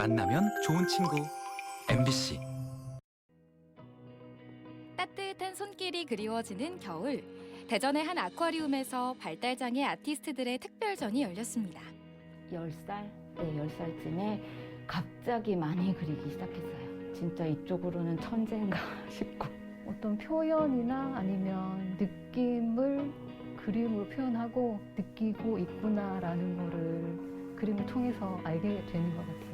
만나면 좋은 친구 MBC. 따뜻한 손길이 그리워지는 겨울. 대전의 한 아쿠아리움에서 발달장애 아티스트들의 특별전이 열렸습니다. 10살? 네, 10살쯤에 갑자기 많이 그리기 시작했어요. 진짜 이쪽으로는 천재인가 싶고. 어떤 표현이나 아니면 느낌을 그림으로 표현하고 느끼고 있구나라는 거를 그림을 통해서 알게 되는 것 같아요.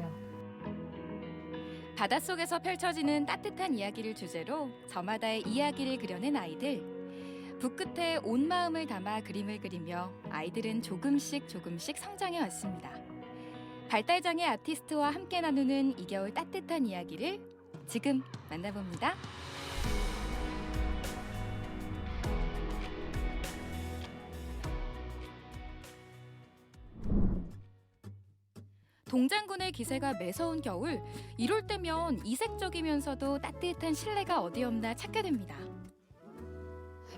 바닷속에서 펼쳐지는 따뜻한 이야기를 주제로 저마다의 이야기를 그려낸 아이들. 붓끝에 온 마음을 담아 그림을 그리며 아이들은 조금씩 성장해 왔습니다. 발달장애 아티스트와 함께 나누는 이 겨울 따뜻한 이야기를 지금 만나봅니다. 동장군의 기세가 매서운 겨울, 이럴 때면 이색적이면서도 따뜻한 실내가 어디 없나 찾게 됩니다.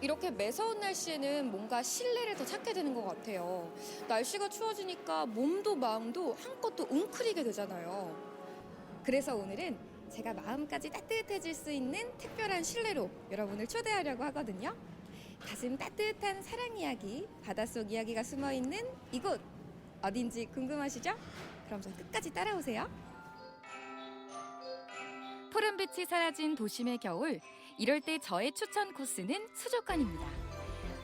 이렇게 매서운 날씨에는 뭔가 실내를 더 찾게 되는 것 같아요. 날씨가 추워지니까 몸도 마음도 한껏 또 웅크리게 되잖아요. 그래서 오늘은 제가 마음까지 따뜻해질 수 있는 특별한 실내로 여러분을 초대하려고 하거든요. 가슴 따뜻한 사랑 이야기, 바닷속 이야기가 숨어있는 이곳, 어딘지 궁금하시죠? 그럼 저 끝까지 따라오세요. 푸른빛이 사라진 도심의 겨울, 이럴 때 저의 추천 코스는 수족관입니다.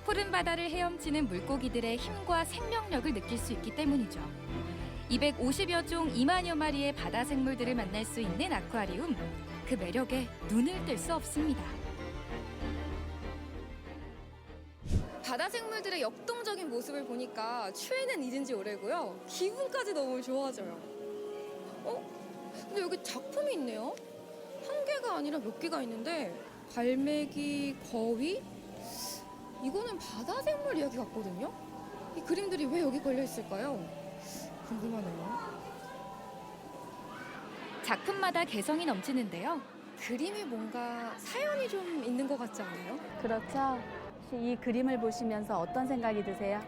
푸른 바다를 헤엄치는 물고기들의 힘과 생명력을 느낄 수 있기 때문이죠. 250여 종 2만여 마리의 바다 생물들을 만날 수 있는 아쿠아리움, 그 매력에 눈을 뗄 수 없습니다. 바다 생물들의 역동적인 모습을 보니까 추위는 잊은 지 오래고요. 기분까지 너무 좋아져요. 근데 여기 작품이 있네요. 한 개가 아니라 몇 개가 있는데 갈매기, 거위? 이거는 바다 생물 이야기 같거든요? 이 그림들이 왜 여기 걸려 있을까요? 궁금하네요. 작품마다 개성이 넘치는데요. 그림이 뭔가 사연이 좀 있는 것 같지 않아요? 그렇죠? 혹시 이 그림을 보시면서 어떤 생각이 드세요?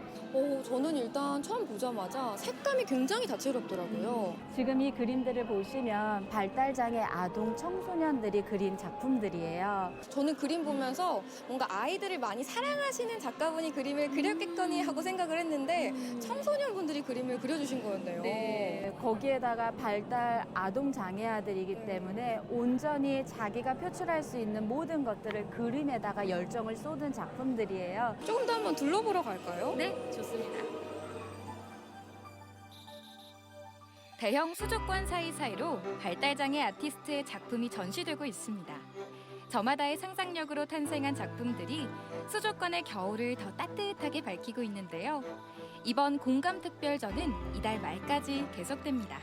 저는 일단 처음 보자마자 색감이 굉장히 다채롭더라고요. 지금 이 그림들을 보시면 발달장애 아동 청소년들이 그린 작품들이에요. 저는 그림 보면서 뭔가 아이들을 많이 사랑하시는 작가분이 그림을 그렸겠거니 하고 생각을 했는데 청소년분들이 그림을 그려주신 거였네요. 네, 거기에다가 발달 아동 장애아들이기 때문에 온전히 자기가 표출할 수 있는 모든 것들을 그림에다가 열정을 쏟은 작품들이에요. 조금 더 한번 둘러보러 갈까요? 네, 좋습니다. 대형 수족관 사이사이로 발달장애 아티스트의 작품이 전시되고 있습니다. 저마다의 상상력으로 탄생한 작품들이 수족관의 겨울을 더 따뜻하게 밝히고 있는데요. 이번 공감특별전은 이달 말까지 계속됩니다.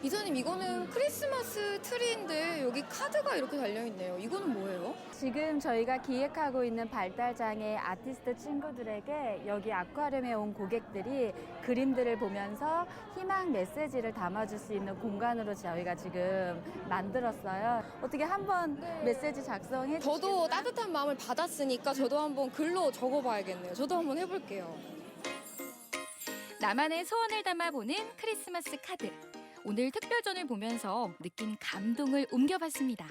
이사님, 이거는 크리스마스 트리인데 여기 카드가 이렇게 달려있네요. 이거는 뭐예요? 지금 저희가 기획하고 있는 발달장애 아티스트 친구들에게 여기 아쿠아리움에 온 고객들이 그림들을 보면서 희망 메시지를 담아줄 수 있는 공간으로 저희가 지금 만들었어요. 어떻게 한번 메시지 작성해 주시겠어요? 저도 따뜻한 마음을 받았으니까 저도 한번 글로 적어봐야겠네요. 저도 한번 해볼게요. 나만의 소원을 담아보는 크리스마스 카드. 오늘 특별전을 보면서 느낀 감동을 옮겨봤습니다.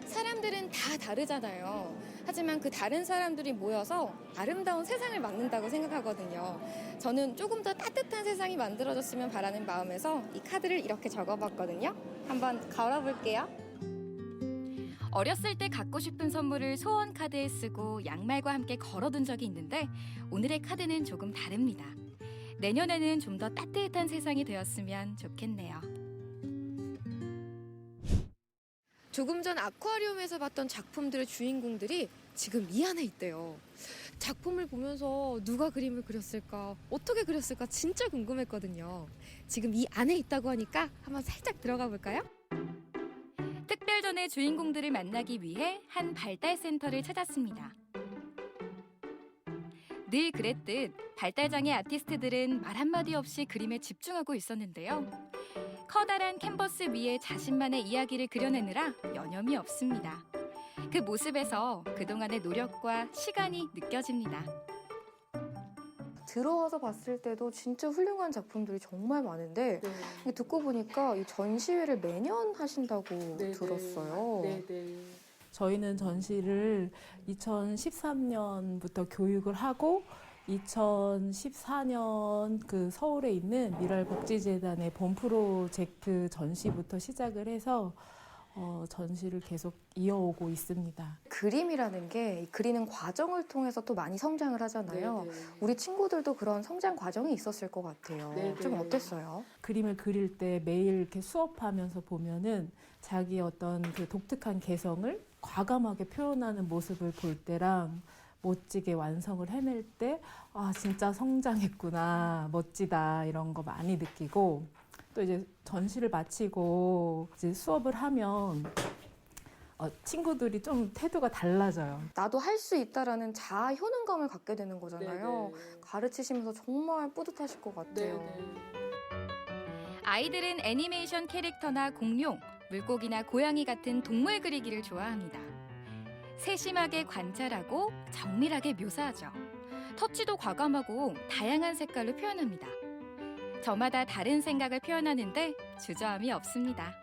사람들은 다 다르잖아요. 하지만 그 다른 사람들이 모여서 아름다운 세상을 만든다고 생각하거든요. 저는 조금 더 따뜻한 세상이 만들어졌으면 바라는 마음에서 이 카드를 이렇게 적어봤거든요. 한번 걸어볼게요. 어렸을 때 갖고 싶은 선물을 소원 카드에 쓰고 양말과 함께 걸어둔 적이 있는데 오늘의 카드는 조금 다릅니다. 내년에는 좀 더 따뜻한 세상이 되었으면 좋겠네요. 조금 전 아쿠아리움에서 봤던 작품들의 주인공들이 지금 이 안에 있대요. 작품을 보면서 누가 그림을 그렸을까, 어떻게 그렸을까 진짜 궁금했거든요. 지금 이 안에 있다고 하니까 한번 살짝 들어가 볼까요? 특별전의 주인공들을 만나기 위해 한 발달센터를 찾았습니다. 늘 그랬듯 발달장애 아티스트들은 말 한마디 없이 그림에 집중하고 있었는데요. 커다란 캔버스 위에 자신만의 이야기를 그려내느라 여념이 없습니다. 그 모습에서 그동안의 노력과 시간이 느껴집니다. 들어와서 봤을 때도 진짜 훌륭한 작품들이 정말 많은데 네. 이게 듣고 보니까 이 전시회를 매년 하신다고 네, 들었어요. 네. 저희는 전시를 2013년부터 교육을 하고 2014년 그 서울에 있는 미랄복지재단의 본 프로젝트 전시부터 시작을 해서 전시를 계속 이어오고 있습니다. 그림이라는 게 그리는 과정을 통해서 또 많이 성장을 하잖아요. 네. 우리 친구들도 그런 성장 과정이 있었을 것 같아요. 네, 좀 네. 어땠어요? 그림을 그릴 때 매일 이렇게 수업하면서 보면은 자기 어떤 그 독특한 개성을 과감하게 표현하는 모습을 볼 때랑 멋지게 완성을 해낼 때, 아, 진짜 성장했구나, 멋지다, 이런 거 많이 느끼고, 또 이제 전시를 마치고 이제 수업을 하면 친구들이 좀 태도가 달라져요. 나도 할 수 있다라는 자아 효능감을 갖게 되는 거잖아요. 네. 가르치시면서 정말 뿌듯하실 것 같아요. 아이들은 애니메이션 캐릭터나 공룡, 물고기나 고양이 같은 동물 그리기를 좋아합니다. 세심하게 관찰하고 정밀하게 묘사하죠. 터치도 과감하고 다양한 색깔로 표현합니다. 저마다 다른 생각을 표현하는데 주저함이 없습니다.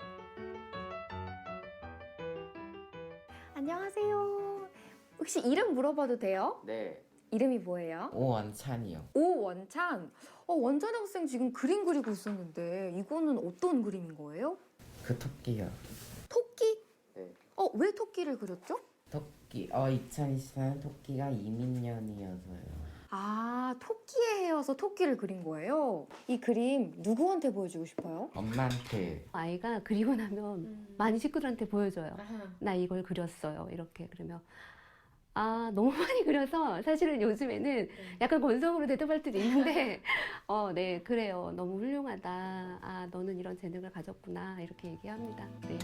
안녕하세요. 혹시 이름 물어봐도 돼요? 네, 이름이 뭐예요? 오원찬이요. 오원찬. 원찬 학생 지금 그림 그리고 있었는데 이거는 어떤 그림인 거예요? 그 토끼요. 토끼? 네. 왜 토끼를 그렸죠? 토끼. 2024년 토끼가 이민년이어서요. 아, 토끼에 헤어서 토끼를 그린 거예요? 이 그림 누구한테 보여주고 싶어요? 엄마한테. 아이가 그리고 나면 많이 친구들한테 보여줘요. 나 이걸 그렸어요. 이렇게 그러면 아 너무 많이 그려서 사실은 요즘에는 약간 건성으로 대답할 때도 있는데 네 그래요. 너무 훌륭하다. 아 너는 이런 재능을 가졌구나. 이렇게 얘기합니다. 네.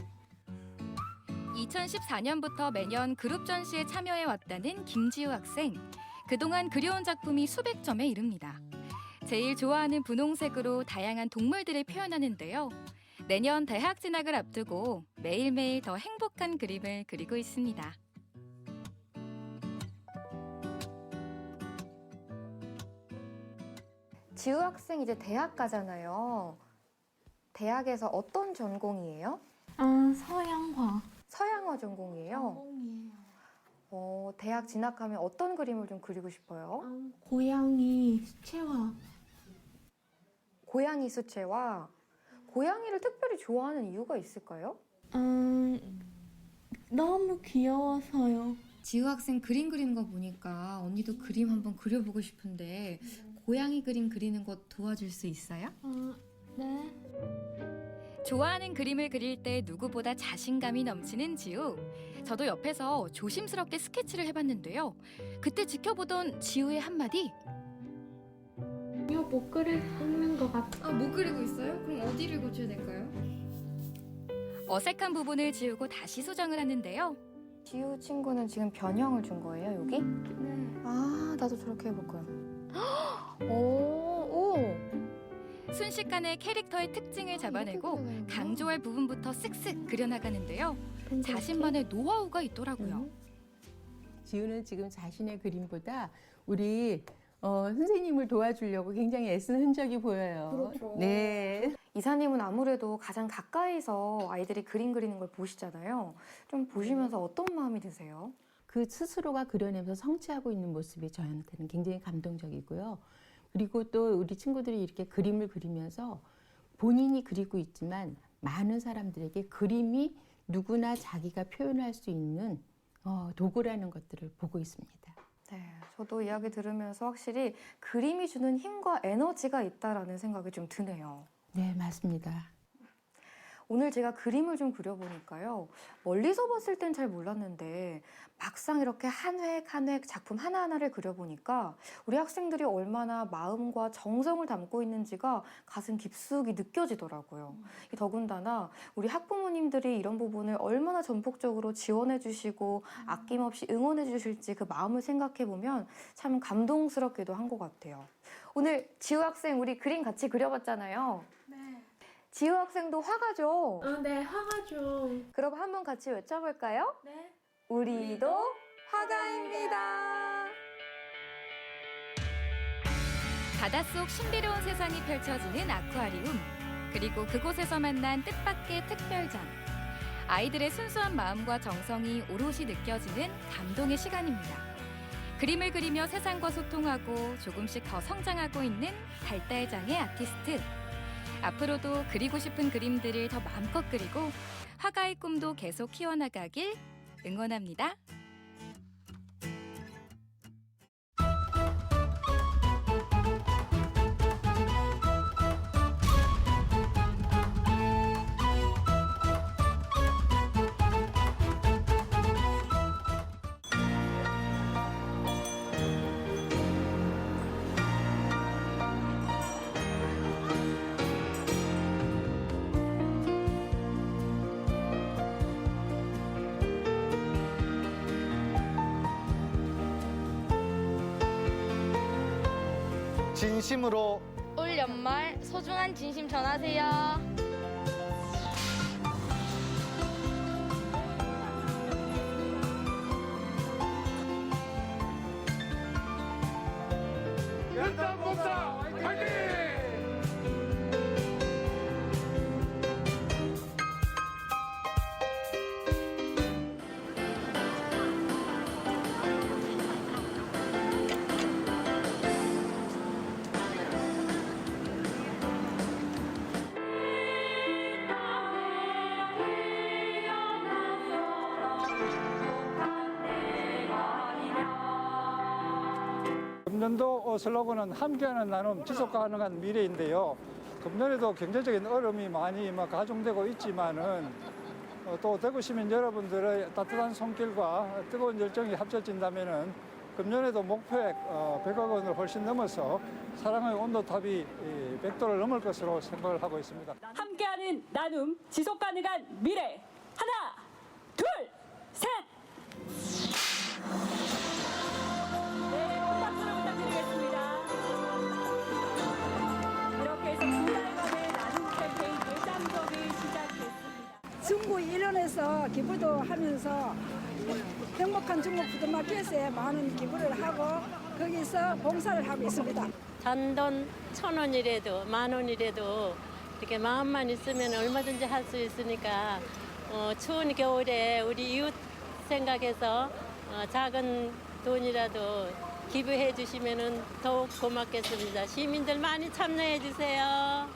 2014년부터 매년 그룹 전시에 참여해 왔다는 김지우 학생. 그동안 그려온 작품이 수백 점에 이릅니다. 제일 좋아하는 분홍색으로 다양한 동물들을 표현하는데요. 내년 대학 진학을 앞두고 매일매일 더 행복한 그림을 그리고 있습니다. 지우 학생 이제 대학 가잖아요. 대학에서 어떤 전공이에요? 서양화. 서양화 전공이에요? 대학 진학하면 어떤 그림을 좀 그리고 싶어요? 고양이 수채화. 고양이 수채화. 고양이를 특별히 좋아하는 이유가 있을까요? 너무 귀여워서요. 지우 학생 그림 그리는 거 보니까 언니도 그림 한번 그려보고 싶은데 고양이 그림 그리는 거 도와줄 수 있어요? 네. 좋아하는 그림을 그릴 때 누구보다 자신감이 넘치는 지우. 저도 옆에서 조심스럽게 스케치를 해봤는데요. 그때 지켜보던 지우의 한마디. 이거 못 그리는 것 같아. 못 그리고 있어요? 그럼 어디를 고쳐야 될까요? 어색한 부분을 지우고 다시 수정을 하는데요. 지우 친구는 지금 변형을 준 거예요, 여기? 네. 아, 나도 저렇게 해볼 거야. 오. 순식간에 캐릭터의 특징을 잡아내고 강조할 부분부터 쓱쓱 그려나가는데요. 자신만의 노하우가 있더라고요. 지우는 지금 자신의 그림보다 우리 선생님을 도와주려고 굉장히 애쓴 흔적이 보여요. 그렇죠. 네. 이사님은 아무래도 가장 가까이서 아이들이 그림 그리는 걸 보시잖아요. 좀 보시면서 어떤 마음이 드세요? 그 스스로가 그려내면서 성취하고 있는 모습이 저한테는 굉장히 감동적이고요. 그리고 또 우리 친구들이 이렇게 그림을 그리면서 본인이 그리고 있지만 많은 사람들에게 그림이 누구나 자기가 표현할 수 있는 도구라는 것들을 보고 있습니다. 네, 저도 이야기 들으면서 확실히 그림이 주는 힘과 에너지가 있다라는 생각이 좀 드네요. 네, 맞습니다. 오늘 제가 그림을 좀 그려보니까요. 멀리서 봤을 땐 잘 몰랐는데 막상 이렇게 한 획 한 획 작품 하나하나를 그려보니까 우리 학생들이 얼마나 마음과 정성을 담고 있는지가 가슴 깊숙이 느껴지더라고요. 더군다나 우리 학부모님들이 이런 부분을 얼마나 전폭적으로 지원해 주시고 아낌없이 응원해 주실지 그 마음을 생각해 보면 참 감동스럽기도 한 것 같아요. 오늘 지우 학생 우리 그림 같이 그려봤잖아요. 네. 지우 학생도 화가죠? 네, 화가죠. 그럼 한번 같이 외쳐볼까요? 네. 우리도 화가입니다. 바닷속 신비로운 세상이 펼쳐지는 아쿠아리움, 그리고 그곳에서 만난 뜻밖의 특별전. 아이들의 순수한 마음과 정성이 오롯이 느껴지는 감동의 시간입니다. 그림을 그리며 세상과 소통하고 조금씩 더 성장하고 있는 발달장애 아티스트. 앞으로도 그리고 싶은 그림들을 더 마음껏 그리고 화가의 꿈도 계속 키워나가길 응원합니다. 진심으로 올 연말 소중한 진심 전하세요. 연탄봉사 화이팅! 금년도 슬로건은 함께하는 나눔 지속 가능한 미래인데요. 금년에도 경제적인 어려움이 많이 가중되고 있지만은 또 대구 시민 여러분들의 따뜻한 손길과 뜨거운 열정이 합쳐진다면은 금년에도 목표액 100억 원을 훨씬 넘어서 사랑의 온도탑이 100도를 넘을 것으로 생각을 하고 있습니다. 함께하는 나눔 지속 가능한 미래. 하나, 둘, 셋. 네, 큰 박수를 부탁드리겠습니다. 이렇게 해서 두 달간의 나눔 캠페인 예상적이 시작됐습니다. 중구 일원에서 기부도 하면서 행복한 중국 푸드마켓에 많은 기부를 하고 거기서 봉사를 하고 있습니다. 잔돈 1,000원이라도 10,000원이라도 이렇게 마음만 있으면 얼마든지 할 수 있으니까 추운 겨울에 우리 이웃 생각해서 작은 돈이라도 기부해 주시면 더욱 고맙겠습니다. 시민들 많이 참여해 주세요.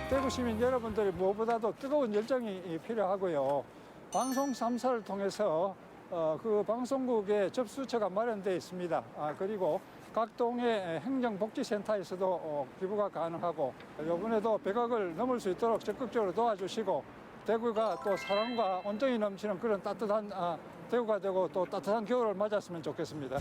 대구 시민 여러분들이 무엇보다도 뜨거운 열정이 필요하고요. 방송 3사를 통해서 그 방송국의 접수처가 마련되어 있습니다. 그리고 각 동의 행정복지센터에서도 기부가 가능하고 이번에도 100억을 넘을 수 있도록 적극적으로 도와주시고 대구가 또 사랑과 온정이 넘치는 그런 따뜻한 대구가 되고 또 따뜻한 겨울을 맞았으면 좋겠습니다.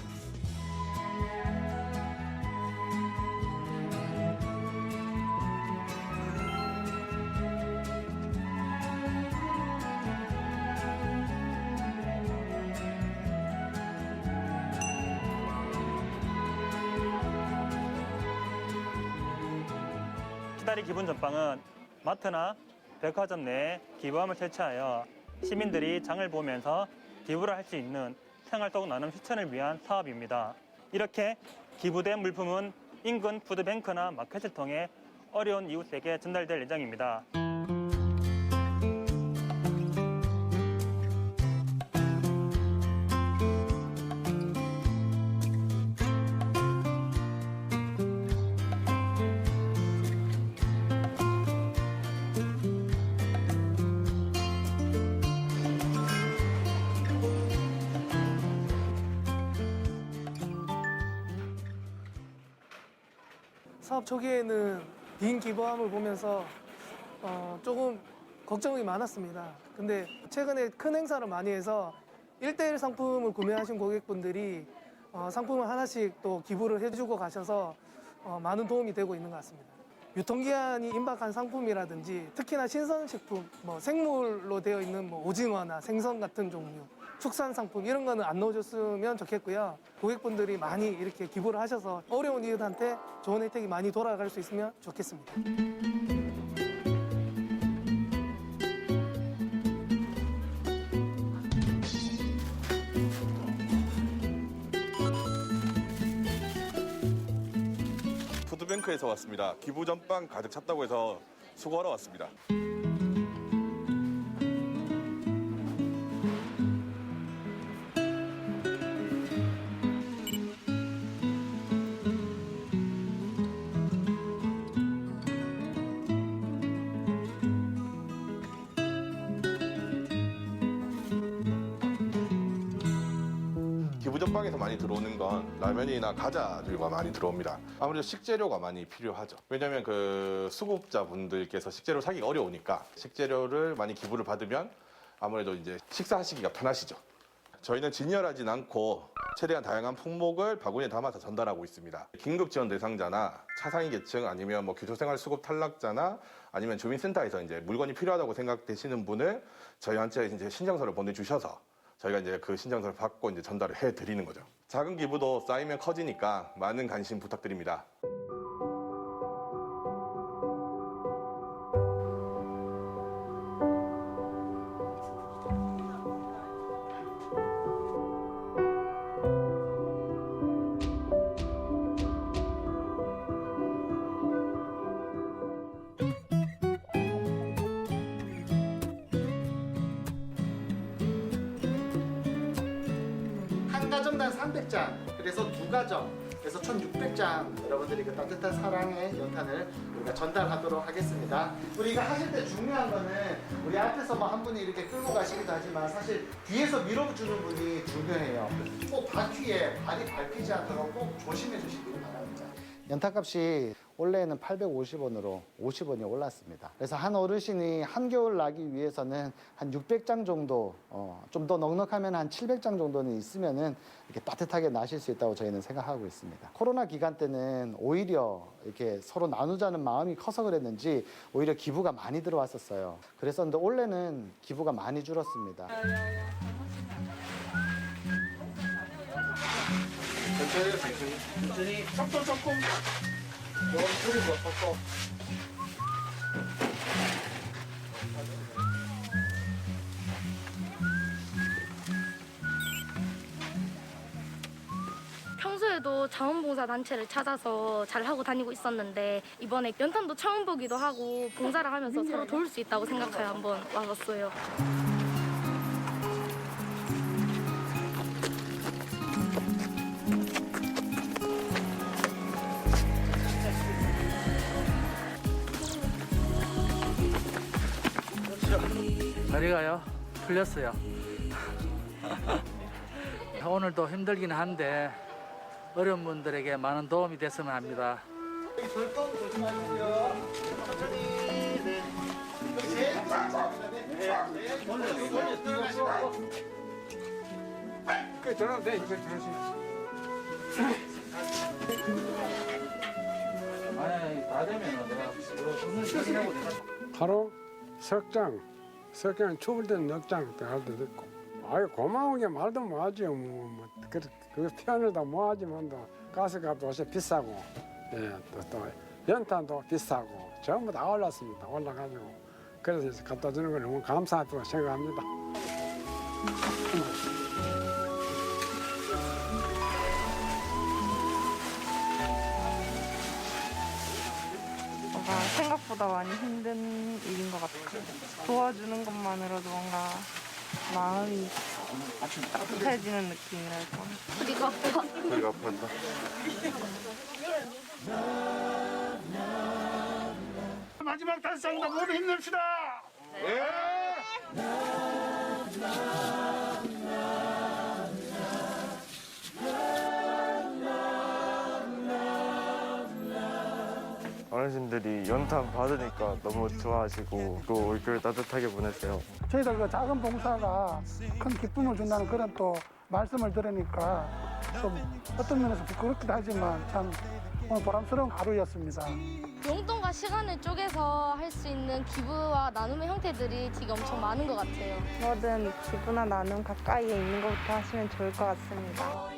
시다리 기분 전방은 마트나 백화점 내에 기부함을 설치하여 시민들이 장을 보면서 기부를 할 수 있는 생활 속 나눔 실천을 위한 사업입니다. 이렇게 기부된 물품은 인근 푸드뱅크나 마켓을 통해 어려운 이웃에게 전달될 예정입니다. 사업 초기에는 빈 기부함을 보면서 조금 걱정이 많았습니다. 근데 최근에 큰 행사를 많이 해서 1대1 상품을 구매하신 고객분들이 상품을 하나씩 또 기부를 해주고 가셔서 많은 도움이 되고 있는 것 같습니다. 유통기한이 임박한 상품이라든지 특히나 신선식품, 생물로 되어 있는 오징어나 생선 같은 종류 축산 상품 이런 거는 안 넣어줬으면 좋겠고요. 고객분들이 많이 이렇게 기부를 하셔서 어려운 이웃한테 좋은 혜택이 많이 돌아갈 수 있으면 좋겠습니다. 푸드뱅크에서 왔습니다. 기부 전빵 가득 찼다고 해서 수거하러 왔습니다. 기부전빵에서 많이 들어오는 건 라면이나 과자들과 많이 들어옵니다. 아무래도 식재료가 많이 필요하죠. 왜냐하면 그 수급자분들께서 식재료 사기가 어려우니까 식재료를 많이 기부를 받으면 아무래도 이제 식사하시기가 편하시죠. 저희는 진열하진 않고 최대한 다양한 품목을 바구니에 담아서 전달하고 있습니다. 긴급 지원 대상자나 차상위 계층 아니면 뭐 기초생활 수급 탈락자나 아니면 주민센터에서 이제 물건이 필요하다고 생각되시는 분을 저희한테 이제 신청서를 보내주셔서 저희가 이제 그 신청서를 받고 이제 전달을 해드리는 거죠. 작은 기부도 쌓이면 커지니까 많은 관심 부탁드립니다. 한 가정당 300장, 그래서 두 가정, 그래서 총 600장 여러분들이 그 따뜻한 사랑의 연탄을 우리가 전달하도록 하겠습니다. 우리가 하실 때 중요한 거는 우리 앞에서 뭐 한 분이 이렇게 끌고 가시기도 하지만 사실 뒤에서 밀어주는 분이 중요해요. 꼭 바퀴에 발이 밟히지 않도록 꼭 조심해 주시기 바랍니다. 연탄값이 원래는 850원으로 50원이 올랐습니다. 그래서 한 어르신이 한겨울 나기 위해서는 한 600장 정도, 좀 더 넉넉하면 한 700장 정도는 있으면은 이렇게 따뜻하게 나실 수 있다고 저희는 생각하고 있습니다. 코로나 기간 때는 오히려 이렇게 서로 나누자는 마음이 커서 그랬는지 오히려 기부가 많이 들어왔었어요. 그랬었는데 올해는 기부가 많이 줄었습니다. 천천히 조금 줄이고 섞고. 평소에도 자원봉사 단체를 찾아서 잘 하고 다니고 있었는데 이번에 연탄도 처음 보기도 하고 봉사를 하면서 서로 도울 수 있다고 생각하여 한번 와봤어요. 다리가요 풀렸어요. 오늘도 힘들긴 한데 어려운 분들에게 많은 도움이 됐으면 합니다. 절도 조심하시고요. 천천히. 네. 그 전화도 돼. 이거 전화시면. 아니 다 되면은 내가 오늘 처리하고 내가 하루 석장 추울 때는 넉 장 할 때도 있고. 아유 고마운 게 말도 뭐하죠. 그 표현을 다 뭐하지만도 가스값도 요새 비싸고, 예, 또 연탄도 비싸고 전부 다 올랐습니다. 올라가지고 그래서 이제 갖다 주는 걸 너무 감사하다고 생각합니다. 뭔가 생각보다 많이 힘든 일인 것 같아요. 도와주는 것만으로도 뭔가 마음이 따뜻해지는 느낌이랄까. 우리가 아파. 우리가 아파한다. 마지막 달성도 모두 힘냅시다. 어르신들이 연탄 받으니까 너무 좋아하시고 또 올겨울 따뜻하게 보냈어요. 저희들 그 작은 봉사가 큰 기쁨을 준다는 그런 또 말씀을 들으니까 좀 어떤 면에서 부끄럽기도 하지만 참 오늘 보람스러운 하루였습니다. 용돈과 시간을 쪼개서 할 수 있는 기부와 나눔의 형태들이 되게 엄청 많은 것 같아요. 뭐든 기부나 나눔 가까이에 있는 것부터 하시면 좋을 것 같습니다.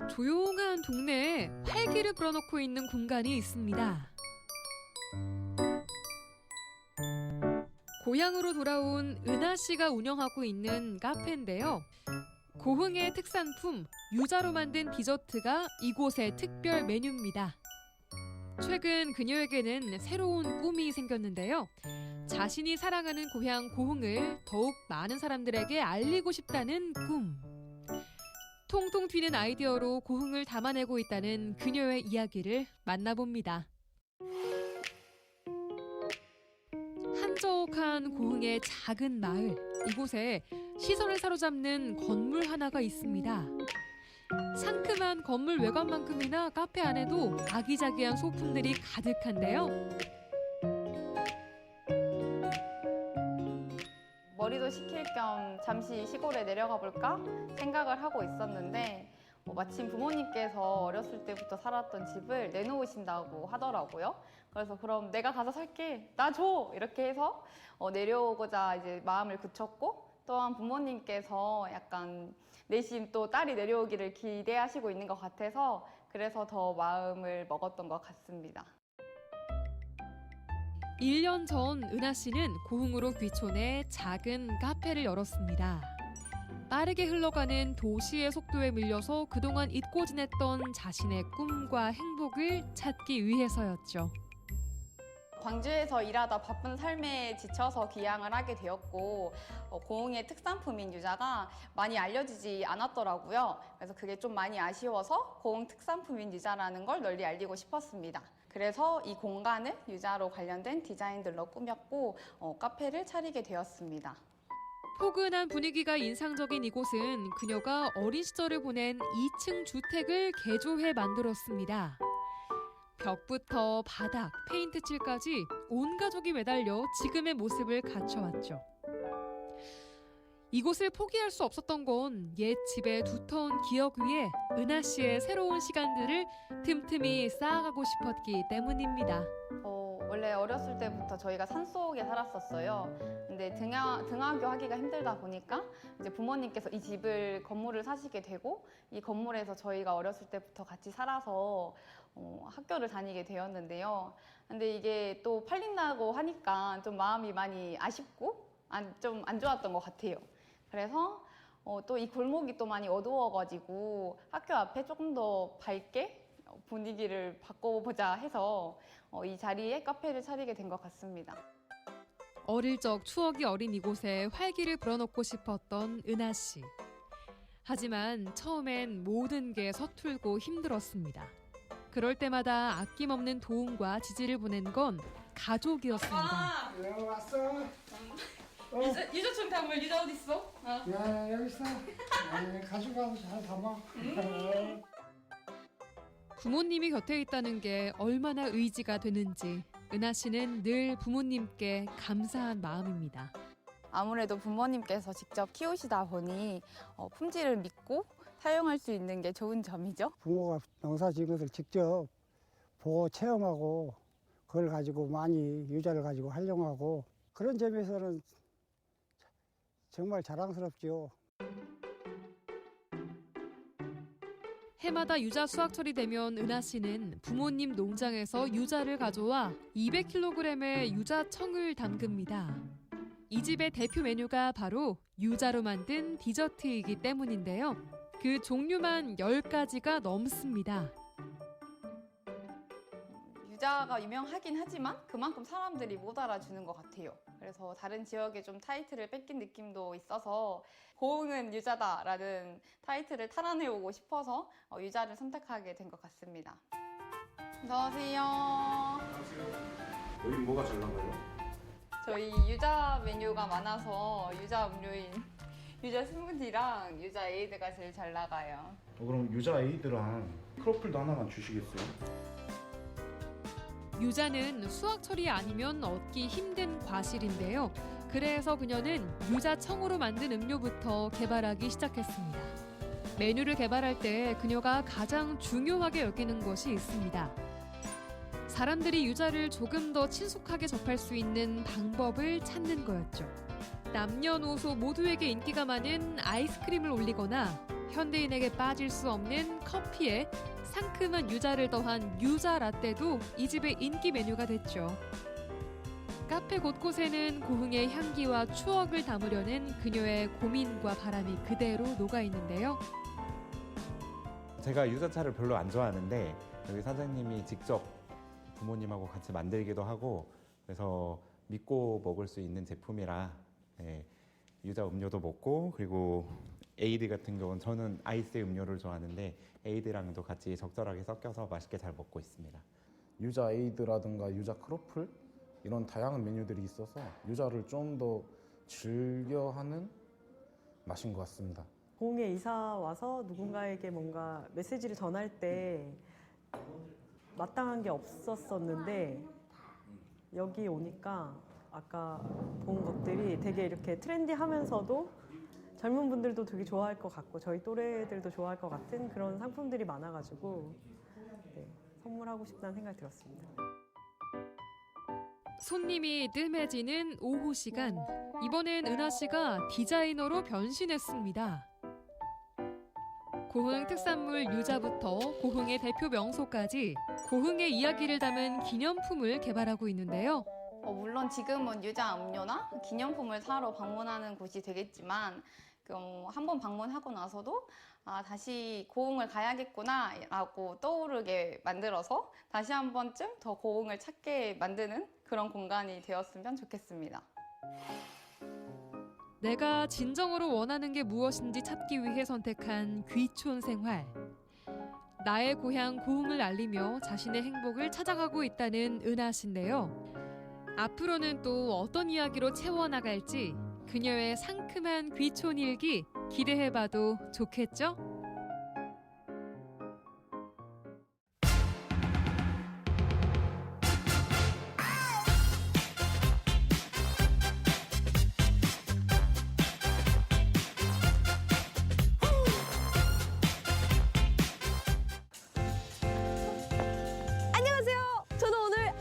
조용한 동네에 활기를 불어넣고 있는 공간이 있습니다. 고향으로 돌아온 은하 씨가 운영하고 있는 카페인데요. 고흥의 특산품 유자로 만든 디저트가 이곳의 특별 메뉴입니다. 최근 그녀에게는 새로운 꿈이 생겼는데요. 자신이 사랑하는 고향 고흥을 더욱 많은 사람들에게 알리고 싶다는 꿈. 통통 튀는 아이디어로 고흥을 담아내고 있다는 그녀의 이야기를 만나봅니다. 한적한 고흥의 작은 마을, 이곳에 시선을 사로잡는 건물 하나가 있습니다. 상큼한 건물 외관만큼이나 카페 안에도 아기자기한 소품들이 가득한데요. 머리도 식힐 겸 잠시 시골에 내려가 볼까 생각을 하고 있었는데 마침 부모님께서 어렸을 때부터 살았던 집을 내놓으신다고 하더라고요. 그래서 그럼 내가 가서 살게, 나 줘! 이렇게 해서 내려오고자 이제 마음을 굳혔고, 또한 부모님께서 약간 내심 또 딸이 내려오기를 기대하시고 있는 것 같아서 그래서 더 마음을 먹었던 것 같습니다. 1년 전 은하 씨는 고흥으로 귀촌해 작은 카페를 열었습니다. 빠르게 흘러가는 도시의 속도에 밀려서 그동안 잊고 지냈던 자신의 꿈과 행복을 찾기 위해서였죠. 광주에서 일하다 바쁜 삶에 지쳐서 귀향을 하게 되었고 고흥의 특산품인 유자가 많이 알려지지 않았더라고요. 그래서 그게 좀 많이 아쉬워서 고흥 특산품인 유자라는 걸 널리 알리고 싶었습니다. 그래서 이 공간을 유자로 관련된 디자인들로 꾸몄고 카페를 차리게 되었습니다. 포근한 분위기가 인상적인 이곳은 그녀가 어린 시절을 보낸 2층 주택을 개조해 만들었습니다. 벽부터 바닥, 페인트 칠까지 온 가족이 매달려 지금의 모습을 갖춰왔죠. 이곳을 포기할 수 없었던 건 옛 집의 두터운 기억 위에 은하 씨의 새로운 시간들을 틈틈이 쌓아가고 싶었기 때문입니다. 원래 어렸을 때부터 저희가 산속에 살았었어요. 근데 등하교 하기가 힘들다 보니까 이제 부모님께서 이 집을 건물을 사시게 되고 이 건물에서 저희가 어렸을 때부터 같이 살아서 학교를 다니게 되었는데요. 근데 이게 또 팔린다고 하니까 좀 마음이 많이 아쉽고 좀 안 좋았던 것 같아요. 그래서 또 이 골목이 또 많이 어두워가지고 학교 앞에 조금 더 밝게 분위기를 바꿔보자 해서 이 자리에 카페를 차리게 된 것 같습니다. 어릴 적 추억이 어린 이곳에 활기를 불어넣고 싶었던 은하 씨. 하지만 처음엔 모든 게 서툴고 힘들었습니다. 그럴 때마다 아낌없는 도움과 지지를 보낸 건 가족이었습니다. 왔어. 유자총 담을 유자 어디 있어? 야, 여기 있어. 가져가서 잘 담아. 부모님이 곁에 있다는 게 얼마나 의지가 되는지 은하 씨는 늘 부모님께 감사한 마음입니다. 아무래도 부모님께서 직접 키우시다 보니 품질을 믿고 사용할 수 있는 게 좋은 점이죠. 부모가 농사 지은 것을 직접 보고 체험하고 그걸 가지고 많이 유자를 가지고 활용하고 그런 점에서는 정말 자랑스럽죠. 해마다 유자 수확철이 되면 은하 씨는 부모님 농장에서 유자를 가져와 200kg의 유자청을 담급니다. 이 집의 대표 메뉴가 바로 유자로 만든 디저트이기 때문인데요. 그 종류만 10가지가 넘습니다. 유자가 유명하긴 하지만 그만큼 사람들이 못 알아주는 것 같아요. 그래서 다른 지역에 좀 타이틀을 뺏긴 느낌도 있어서 고흥은 유자다라는 타이틀을 탈환해오고 싶어서 유자를 선택하게 된 것 같습니다. 어서오세요. 여기 뭐가 잘 나가요? 저희 유자 메뉴가 많아서 유자 음료인 유자 스무디랑 유자 에이드가 제일 잘 나가요. 그럼 유자 에이드랑 크로플도 하나만 주시겠어요? 유자는 수확철이 아니면 얻기 힘든 과실인데요. 그래서 그녀는 유자청으로 만든 음료부터 개발하기 시작했습니다. 메뉴를 개발할 때 그녀가 가장 중요하게 여기는 것이 있습니다. 사람들이 유자를 조금 더 친숙하게 접할 수 있는 방법을 찾는 거였죠. 남녀노소 모두에게 인기가 많은 아이스크림을 올리거나 현대인에게 빠질 수 없는 커피에 상큼한 유자를 더한 유자 라떼도 이 집의 인기 메뉴가 됐죠. 카페 곳곳에는 고흥의 향기와 추억을 담으려는 그녀의 고민과 바람이 그대로 녹아 있는데요. 제가 유자차를 별로 안 좋아하는데 여기 사장님이 직접 부모님하고 같이 만들기도 하고 그래서 믿고 먹을 수 있는 제품이라 유자 음료도 먹고 그리고 에이드 같은 경우는 저는 아이스 음료를 좋아하는데 에이드랑도 같이 적절하게 섞여서 맛있게 잘 먹고 있습니다. 유자 에이드라든가 유자 크로플 이런 다양한 메뉴들이 있어서 유자를 좀 더 즐겨하는 맛인 것 같습니다. 고흥에 이사 와서 누군가에게 뭔가 메시지를 전할 때 마땅한 게 없었었는데 여기 오니까 아까 본 것들이 되게 이렇게 트렌디하면서도 젊은 분들도 되게 좋아할 것 같고 저희 또래들도 좋아할 것 같은 그런 상품들이 많아가지고 선물하고 싶다는 생각이 들었습니다. 손님이 뜸해지는 오후 시간. 이번엔 은하 씨가 디자이너로 변신했습니다. 고흥 특산물 유자부터 고흥의 대표 명소까지 고흥의 이야기를 담은 기념품을 개발하고 있는데요. 물론 지금은 유자 음료나 기념품을 사러 방문하는 곳이 되겠지만 한번 방문하고 나서도 다시 고흥을 가야겠구나 라고 떠오르게 만들어서 다시 한 번쯤 더 고흥을 찾게 만드는 그런 공간이 되었으면 좋겠습니다. 내가 진정으로 원하는 게 무엇인지 찾기 위해 선택한 귀촌 생활. 나의 고향 고흥을 알리며 자신의 행복을 찾아가고 있다는 은하 씨인데요. 앞으로는 또 어떤 이야기로 채워나갈지 그녀의 상큼한 귀촌 일기 기대해봐도 좋겠죠? 안녕하세요. 저는 오늘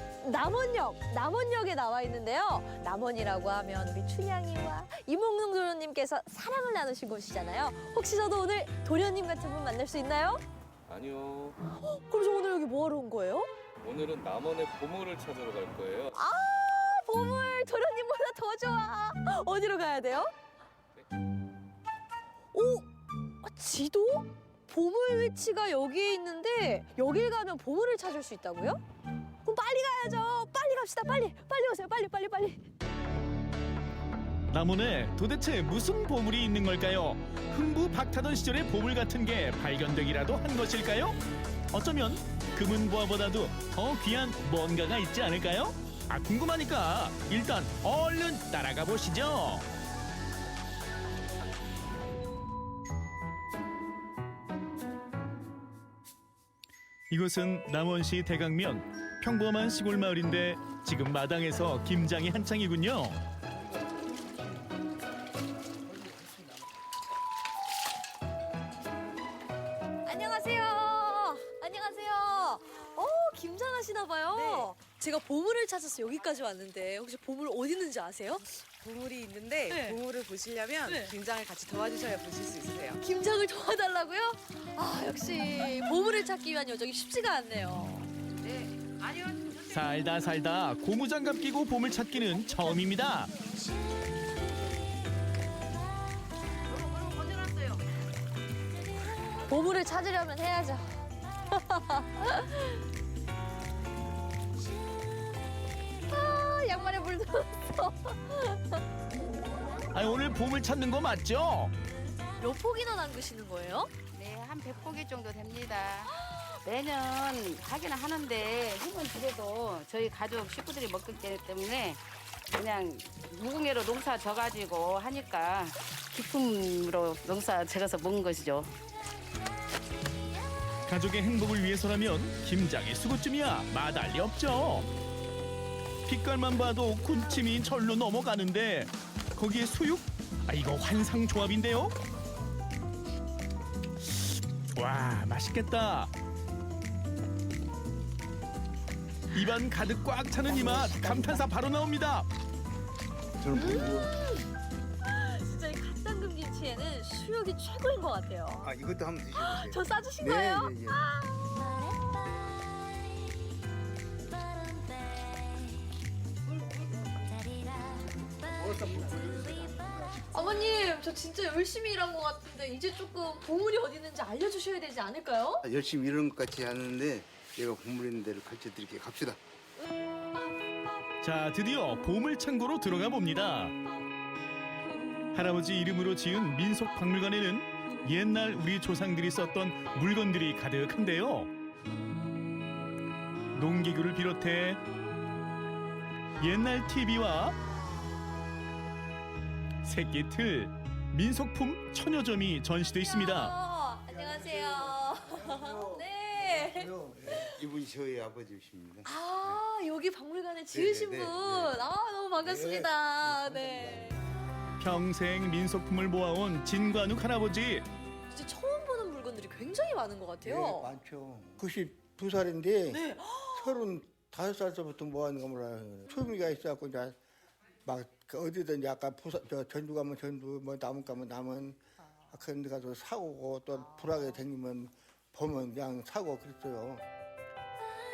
남원역에 나와 있는데요. 남원이라고 하면 우리 춘향이와 이몽룡 도련님께서 사랑을 나누신 곳이잖아요. 혹시 저도 오늘 도련님 같은 분 만날 수 있나요? 아니요. 그럼 저 오늘 여기 뭐하러 온 거예요? 오늘은 남원의 보물을 찾으러 갈 거예요. 아, 보물 도련님보다 더 좋아. 어디로 가야 돼요? 오, 지도? 보물 위치가 여기에 있는데 여길 가면 보물을 찾을 수 있다고요? 그럼 빨리 가야죠. 빨리 갑시다. 빨리 오세요. 빨리. 남원에 도대체 무슨 보물이 있는 걸까요? 흥부박타던 시절의 보물 같은 게 발견되기라도 한 것일까요? 어쩌면 금은보화보다도 더 귀한 뭔가가 있지 않을까요? 궁금하니까 일단 얼른 따라가 보시죠. 이곳은 남원시 대강면 평범한 시골 마을인데 지금 마당에서 김장이 한창이군요. 안녕하세요. 김장하시나 봐요. 네. 제가 보물을 찾아서 여기까지 왔는데 혹시 보물 어디 있는지 아세요? 보물이 있는데 네. 보물을 보시려면 김장을 같이 도와주셔야 보실 수 있으세요. 김장을 도와달라고요? 역시 보물을 찾기 위한 여정이 쉽지가 않네요. 네, 아니요. 살다 고무장갑 끼고 보물 찾기는 처음입니다. 보물을 찾으려면 해야죠. 양말에 물 들었어. 아, 오늘 보물 찾는 거 맞죠? 몇 폭이나 담그시는 거예요? 네, 한 100포기 정도 됩니다. 매년 하기는 하는데 힘은 들여도 저희 가족 식구들이 먹기 때문에 그냥 무궁예로 농사 져가지고 하니까 기쁨으로 농사 지어서 먹은 것이죠. 가족의 행복을 위해서라면 김장의 수고쯤이야 마달리 없죠. 빛깔만 봐도 군침이 절로 넘어가는데 거기에 수육? 아, 이거 환상 조합인데요? 와, 맛있겠다. 입안 가득 꽉 차는 이 맛, 감탄사 바로 나옵니다. 진짜 이 갓담금 김치에는 수육이 최고인 것 같아요. 아, 이것도 한번 드셔보세요. 저 싸주신 네, 거예요? 예, 예. 어머님, 저 진짜 열심히 일한 것 같은데 이제 조금 보물이 어디 있는지 알려주셔야 되지 않을까요? 열심히 이런 것 같이 하는데 얘가 보물 있는 데를 가르쳐 드릴게요. 갑시다. 자, 드디어 보물 창고로 들어가 봅니다. 할아버지 이름으로 지은 민속박물관에는 옛날 우리 조상들이 썼던 물건들이 가득한데요. 농기구를 비롯해 옛날 TV와 새끼틀, 민속품 천여 점이 전시돼 있습니다. 안녕하세요. 네. 이분이 저희 아버지십니다. 아, 여기 박물관에 지으신 네, 네, 분. 네. 아, 너무 반갑습니다. 네. 평생 민속품을 모아온 진관욱 할아버지. 진짜 처음 보는 물건들이 굉장히 많은 것 같아요. 많죠. 92살인데 네. 35살부터 모아는 거 몰라요. 초미가 있어갖고 이제 막 어디든 약간 전주 가면 전주, 뭐 남원 가면 남원 그런 데 가서 사오고 또 불하게 다니면 보면 그냥 사고 그랬어요.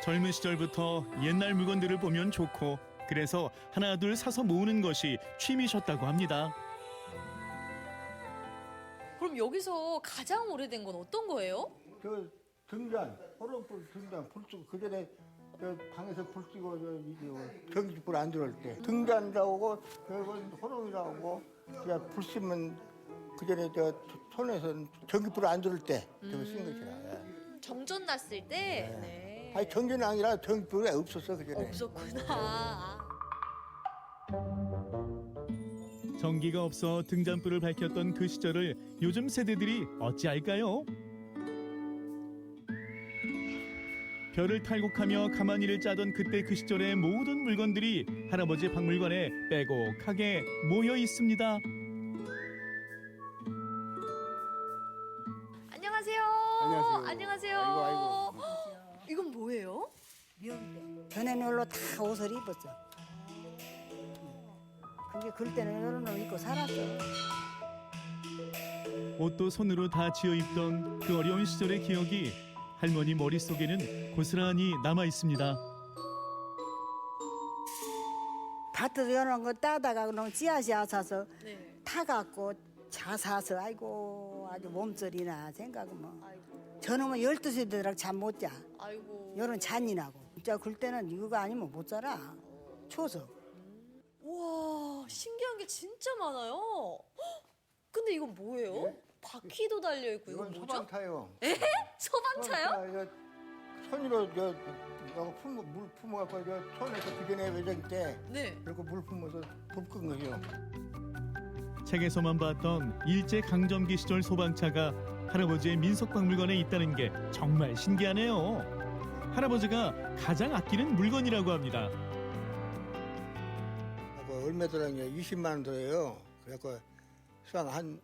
젊은 시절부터 옛날 물건들을 보면 좋고 그래서 하나둘 사서 모으는 것이 취미셨다고 합니다. 그럼 여기서 가장 오래된 건 어떤 거예요? 저 등잔, 호롱불 등잔, 불 쓰고 그 전에 저 방에서 불 쓰고 전기불 안 들어올 때 등잔 나오고 그건 호롱이 나오고 그냥 불 쓰면 그 전에 저 손에서 전기불 안 들어올 때 저거 쓴 것이라. 정전 났을 때? 네. 아니 정전이 아니라 전기불이 없었어 그 전에. 없었구나. 전기가 없어 등잔불을 밝혔던 그 시절을 요즘 세대들이 어찌할까요? 별을 탈곡하며 가마니를 짜던 그때 그 시절의 모든 물건들이 할아버지 박물관에 빼곡하게 모여 있습니다. 안녕하세요. 안녕하세요. 안녕하세요. 아이고. 이건 뭐예요? 전에는 일로 다 옷을 입었죠. 근데 그럴 때는 이런 옷 입고 살았어. 옷도 손으로 다 지어 입던 그 어려운 시절의 기억이 할머니 머릿속에는 고스란히 남아 있습니다. 밭에서 이런 거 따다가 그럼 씨앗이 사서 네. 타갖고 자사서 아이고 아주 몸소리나 생각하면 저놈은 12시 되도록 잠 못 자. 아이고. 이런 잔인하고 진짜 그럴 때는 이거 아니면 못 살아. 추워서. 우와, 신기한 게 진짜 많아요. 헉, 근데 이건 뭐예요? 바퀴도 달려 있고 이건 뭐죠? 소방차요. 에? 소방차요? 이거 손으로 물 품어갖고 손에서 기존에 외정 때 네. 그리고 물 품어서 불 끈 거죠. 책에서만 봤던 일제 강점기 시절 소방차가 할아버지의 민속박물관에 있다는 게 정말 신기하네요. 할아버지가 가장 아끼는 물건이라고 합니다. 얼마 들었냐 20만 원 들어요. 그래갖고 수상 한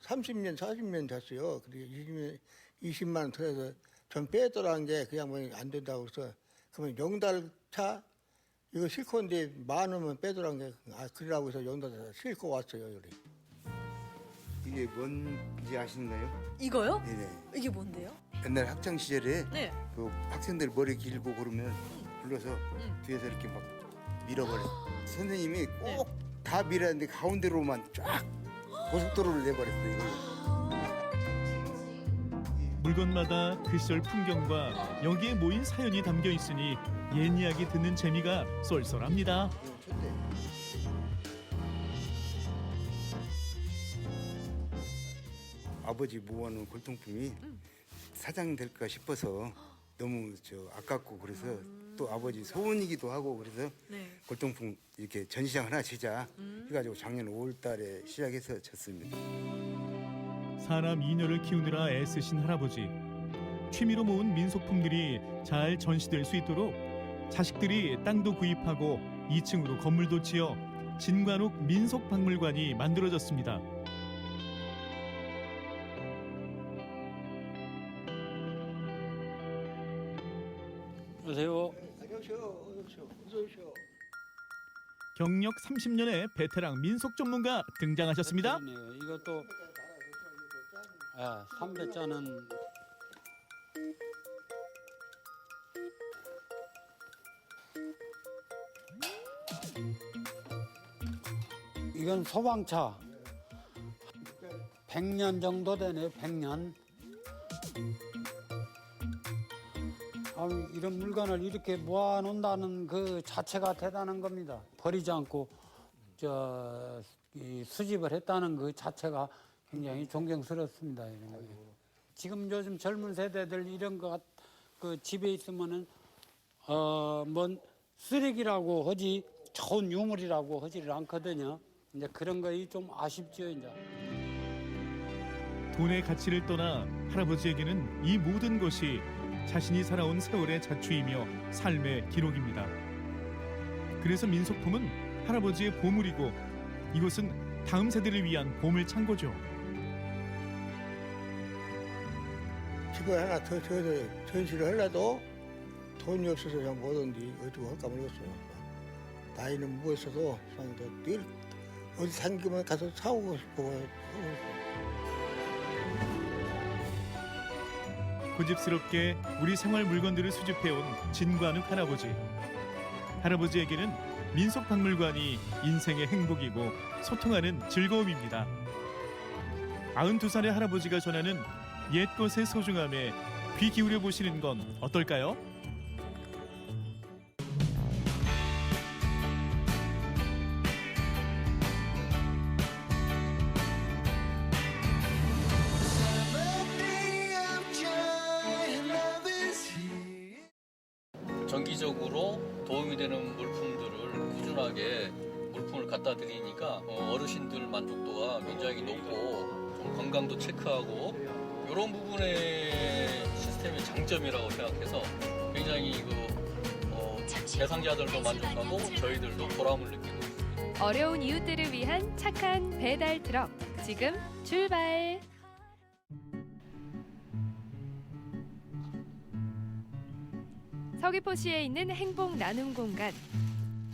30년 40년 됐어요. 그리고 20만 원 들어서 전 빼더라는 게 그냥 뭐 안 된다고 그래서 그러면 용달차 이거 싣고 온데 10,000원만 빼더라는 게 그러라고 해서 용달차 싣고 왔어요. 여기. 이게 뭔지 아시나요? 이거요? 네네. 이게 뭔데요? 옛날 학창 시절에 네. 그 학생들 머리 길고 그러면 불러서 뒤에서 이렇게 막 밀어버려. 선생님이 꼭 다 밀었는데 가운데로만 쫙 고속도로를 내버렸어요. 이걸로. 물건마다 그 시절 풍경과 여기에 모인 사연이 담겨 있으니 옛 이야기 듣는 재미가 쏠쏠합니다. 아버지 모아놓은 골동품이 사장 될까 싶어서 너무 아깝고 그래서 또 아버지 소원이기도 하고 그래서 골동품 이렇게 전시장 하나 지자 해가지고 작년 5월달에 시작해서 쳤습니다. 사람 2녀를 키우느라 애쓰신 할아버지. 취미로 모은 민속품들이 잘 전시될 수 있도록 자식들이 땅도 구입하고 2층으로 건물도 지어 진관욱 민속박물관이 만들어졌습니다. 안녕하세요. 경력 30년의 베테랑 민속 전문가 등장하셨습니다. 이것도 3대짜는 이건 소방차 100년 정도 되네. 100년. 이런 물건을 이렇게 모아놓는다는 그 자체가 대단한 겁니다. 버리지 않고 수집을 했다는 그 자체가 굉장히 존경스럽습니다. 이런 거. 지금 요즘 젊은 세대들 이런 거 그 집에 있으면은 뭔 쓰레기라고 하지 좋은 유물이라고 하지를 않거든요. 이제 그런 거이 좀 아쉽죠, 이제. 돈의 가치를 떠나 할아버지에게는 이 모든 것이 자신이 살아온 세월의 자취이며 삶의 기록입니다. 그래서 민속품은 할아버지의 보물이고 이곳은 다음 세대를 위한 보물 창고죠. 집을 하나 더 전시를 하려도 돈이 없어서 그냥 뭐든지 어디고 할까 모르겠어요. 나이는 무엇어도 늘 어디 산 김에 가서 사오고 싶고 하고 싶어요. 고집스럽게 우리 생활 물건들을 수집해온 진관욱 할아버지. 할아버지에게는 민속박물관이 인생의 행복이고 소통하는 즐거움입니다. 92살의 할아버지가 전하는 옛것의 소중함에 귀 기울여 보시는 건 어떨까요? 정기적으로 도움이 되는 물품들을 꾸준하게 물품을 갖다 드리니까 어르신들 만족도가 굉장히 높고 좀 건강도 체크하고 이런 부분의 시스템의 장점이라고 생각해서 굉장히 대상자들도 만족하고 저희들도 보람을 느끼고 있습니다. 어려운 이웃들을 위한 착한 배달 트럭 지금 출발. 서귀포시에 있는 행복 나눔 공간.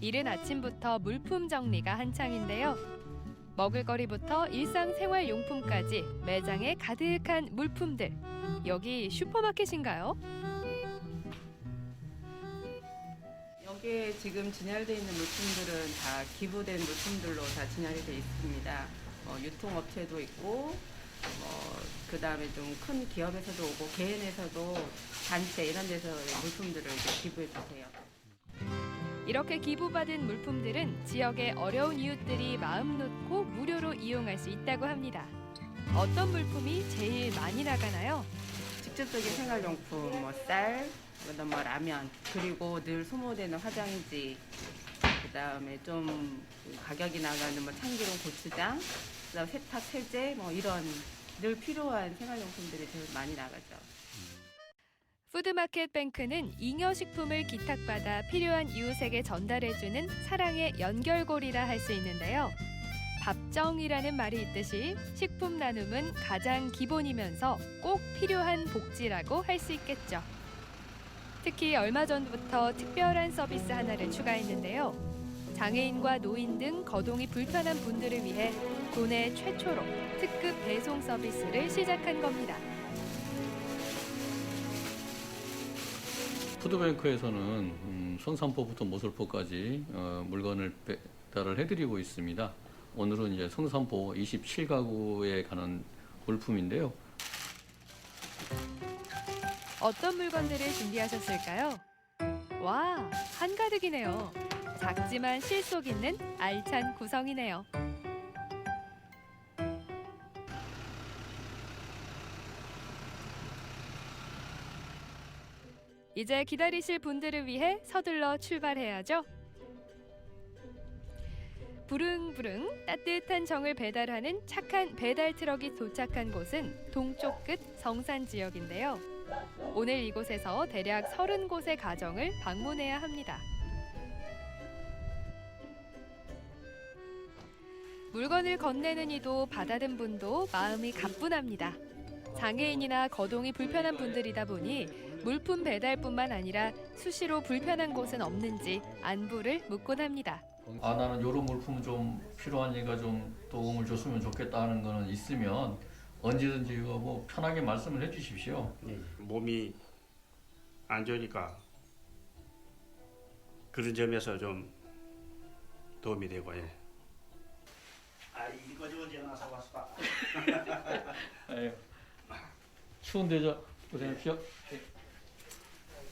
이른 아침부터 물품 정리가 한창인데요. 먹을거리부터 일상생활용품까지 매장에 가득한 물품들. 여기 슈퍼마켓인가요? 여기에 지금 진열되어 있는 물품들은 다 기부된 물품들로 다 진열이 되어 있습니다. 유통업체도 있고 그다음에 좀 큰 기업에서도 오고 개인에서도 단체 이런 데서 물품들을 기부해 주세요. 이렇게 기부받은 물품들은 지역의 어려운 이웃들이 마음 놓고 무료로 이용할 수 있다고 합니다. 어떤 물품이 제일 많이 나가나요? 직접적인 생활용품, 쌀, 그다음 라면, 그리고 늘 소모되는 화장지, 그다음에 좀 가격이 나가는 참기름, 고추장, 그다음 세탁, 세제 이런 늘 필요한 생활용품들이 제일 많이 나가죠. 푸드마켓 뱅크는 잉여식품을 기탁받아 필요한 이웃에게 전달해주는 사랑의 연결고리라 할 수 있는데요. 밥정이라는 말이 있듯이 식품 나눔은 가장 기본이면서 꼭 필요한 복지라고 할 수 있겠죠. 특히 얼마 전부터 특별한 서비스 하나를 추가했는데요. 장애인과 노인 등 거동이 불편한 분들을 위해 국내 최초로 특급 배송 서비스를 시작한 겁니다. 푸드뱅크에서는 성산포부터 모슬포까지 물건을 배달을 해드리고 있습니다. 오늘은 이제 성산포 27가구에 관한 물품인데요. 어떤 물건들을 준비하셨을까요? 와, 한가득이네요. 작지만 실속 있는 알찬 구성이네요. 이제 기다리실 분들을 위해 서둘러 출발해야죠. 부릉부릉 따뜻한 정을 배달하는 착한 배달 트럭이 도착한 곳은 동쪽 끝 성산 지역인데요. 오늘 이곳에서 대략 30곳의 가정을 방문해야 합니다. 물건을 건네는 이도 받아든 분도 마음이 가뿐합니다. 장애인이나 거동이 불편한 분들이다 보니 물품 배달뿐만 아니라 수시로 불편한 곳은 없는지 안부를 묻곤 합니다. 나는 이런 물품 좀 필요하니까 좀 도움을 줬으면 좋겠다 하는 거는 있으면 언제든지 뭐 편하게 말씀을 해주십시오. 몸이 안 좋으니까 그런 점에서 좀 도움이 되고. 이거 좀 언제 나서 왔을까? 추운데 저 고생하십시오.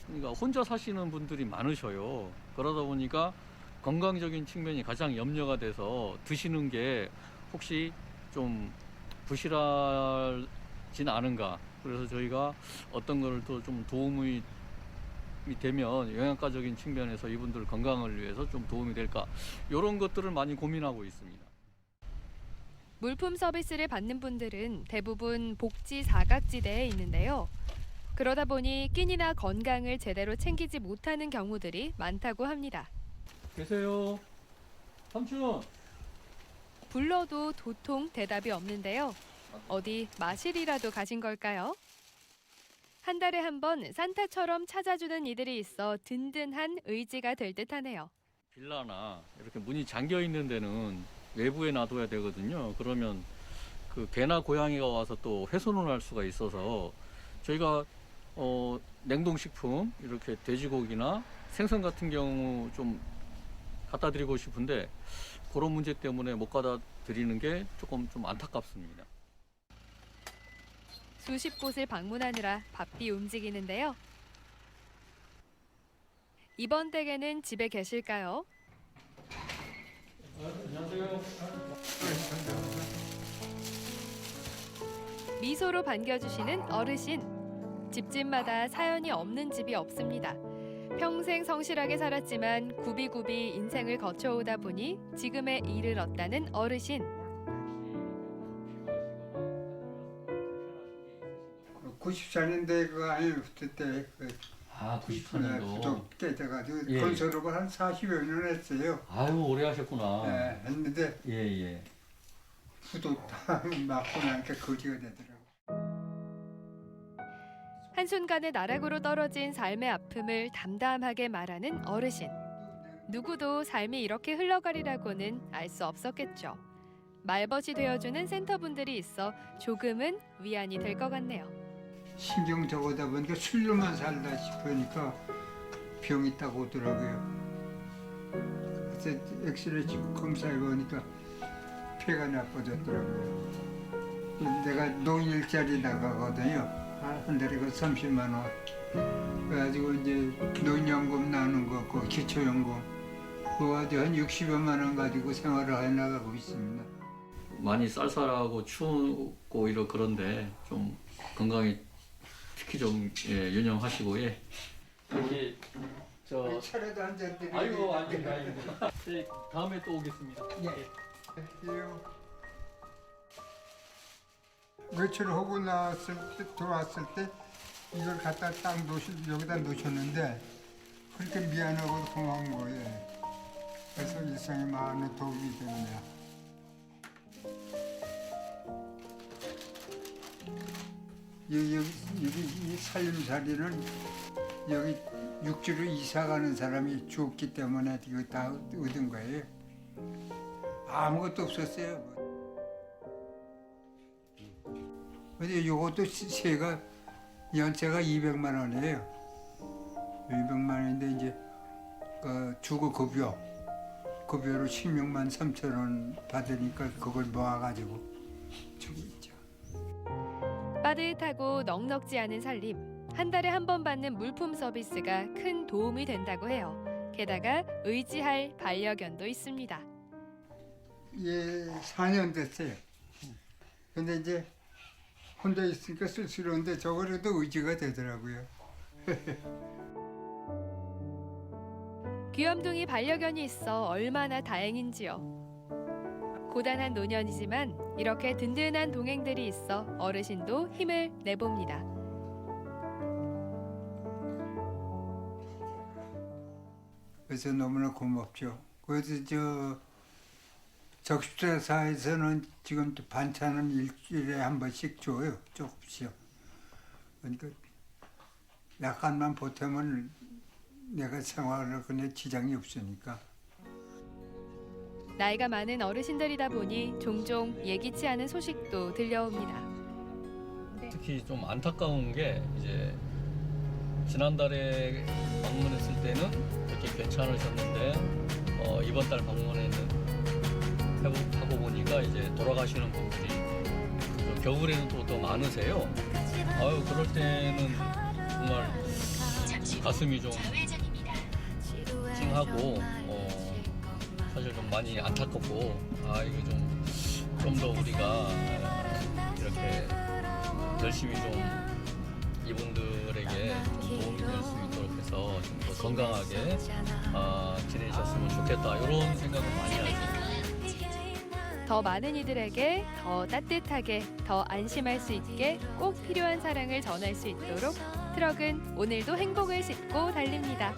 그러니까 혼자 사시는 분들이 많으셔요. 그러다 보니까 건강적인 측면이 가장 염려가 돼서 드시는 게 혹시 좀 부실하진 않은가. 그래서 저희가 어떤 거를 더 좀 도움이 되면 영양가적인 측면에서 이분들 건강을 위해서 좀 도움이 될까. 이런 것들을 많이 고민하고 있습니다. 물품 서비스를 받는 분들은 대부분 복지 사각지대에 있는데요. 그러다 보니 끼니나 건강을 제대로 챙기지 못하는 경우들이 많다고 합니다. 계세요. 삼촌. 불러도 도통 대답이 없는데요. 어디 마실이라도 가신 걸까요? 한 달에 한 번 산타처럼 찾아주는 이들이 있어 든든한 의지가 될 듯하네요. 빌라나 이렇게 문이 잠겨 있는 데는 외부에 놔둬야 되거든요. 그러면 그 개나 고양이가 와서 또 훼손을 할 수가 있어서 저희가 냉동식품 이렇게 돼지고기나 생선 같은 경우 좀 갖다 드리고 싶은데 그런 문제 때문에 못 갖다 드리는 게 조금 좀 안타깝습니다. 수십 곳을 방문하느라 바삐 움직이는데요. 이번 댁에는 집에 계실까요? 안녕하세요. 미소로 반겨주시는 어르신. 집집마다 사연이 없는 집이 없습니다. 평생 성실하게 살았지만 굽이굽이 인생을 거쳐오다 보니 지금의 일을 얻다는 어르신. 94년대 그 아니에요 그때. 94년도. 부족게 돼가지고 예. 건설업을 한 40여 년 했어요. 아유 오래 하셨구나. 네, 했는데 예. 부도 다 맞고 나니까 거지가 되더라고. 한순간에 나락으로 떨어진 삶의 아픔을 담담하게 말하는 어르신. 누구도 삶이 이렇게 흘러가리라고는 알 수 없었겠죠. 말벗이 되어주는 센터분들이 있어 조금은 위안이 될 것 같네요. 신경 적어다 보니까 술로만 살다 싶으니까 병이 있다고 오더라고요. 그래서 엑스레이 찍고 검사해 보니까 폐가 나빠졌더라고요. 내가 노인일자리 나가거든요. 한 달에 그 30만 원. 그래가지고 이제 노인연금 나누는 거, 그 기초연금 그거 가지고 한 60여만 원 가지고 생활을 해나가고 있습니다. 많이 쌀쌀하고 추우고 그런데 좀 건강이 특히 좀 유념하시고 우리 저 차례도 한잔 드리고. 아이고 아닙니다. 다음에 또 오겠습니다. 예. 외출 하고 나왔을 때 들어왔을 때 이걸 갖다 딱 여기다 놓으셨는데 그렇게 미안하고 고마운 거예요. 그래서 일상에 많은 도움이 됩니다. 이 살림살이는 여기 육지로 이사 가는 사람이 주었기 때문에 이거 다 얻은 거예요. 아무것도 없었어요. 근데 이것도 세가 연세가 200만 원이에요. 200만 원인데 이제 그 주거 급여로 16만 3천 원 받으니까 그걸 모아가지고 주고 있죠. 빠듯하고 넉넉지 않은 살림. 한 달에 한 번 받는 물품 서비스가 큰 도움이 된다고 해요. 게다가 의지할 반려견도 있습니다. 예, 4년 됐어요. 근데 이제 혼자 있으니까 쓸쓸한데 저거라도 의지가 되더라고요. 귀염둥이 반려견이 있어 얼마나 다행인지요. 고단한 노년이지만 이렇게 든든한 동행들이 있어 어르신도 힘을 내봅니다. 그래서 너무나 고맙죠. 그래서 적십자사에서는 지금 반찬은 일주일에 한 번씩 줘요. 조금씩요. 그러니까 약간만 보태면 내가 생활하는 지장이 없으니까. 나이가 많은 어르신들이다 보니 종종 예기치 않은 소식도 들려옵니다. 특히 좀 안타까운 게 이제 지난달에 방문했을 때는 이렇게 괜찮으셨는데 이번 달 방문에는 회복하고 보니까 이제 돌아가시는 분들이 겨울에는 또 더 많으세요. 아유 그럴 때는 정말 가슴이 좀 찡하고 사실 좀 많이 안타깝고 이거 좀 더 우리가 이렇게 열심히 좀 이분들에게 좀 도움이 될 수 있도록 해서 좀 더 건강하게 지내셨으면 좋겠다 이런 생각을 많이 하죠. 더 많은 이들에게 더 따뜻하게, 더 안심할 수 있게 꼭 필요한 사랑을 전할 수 있도록 트럭은 오늘도 행복을 싣고 달립니다.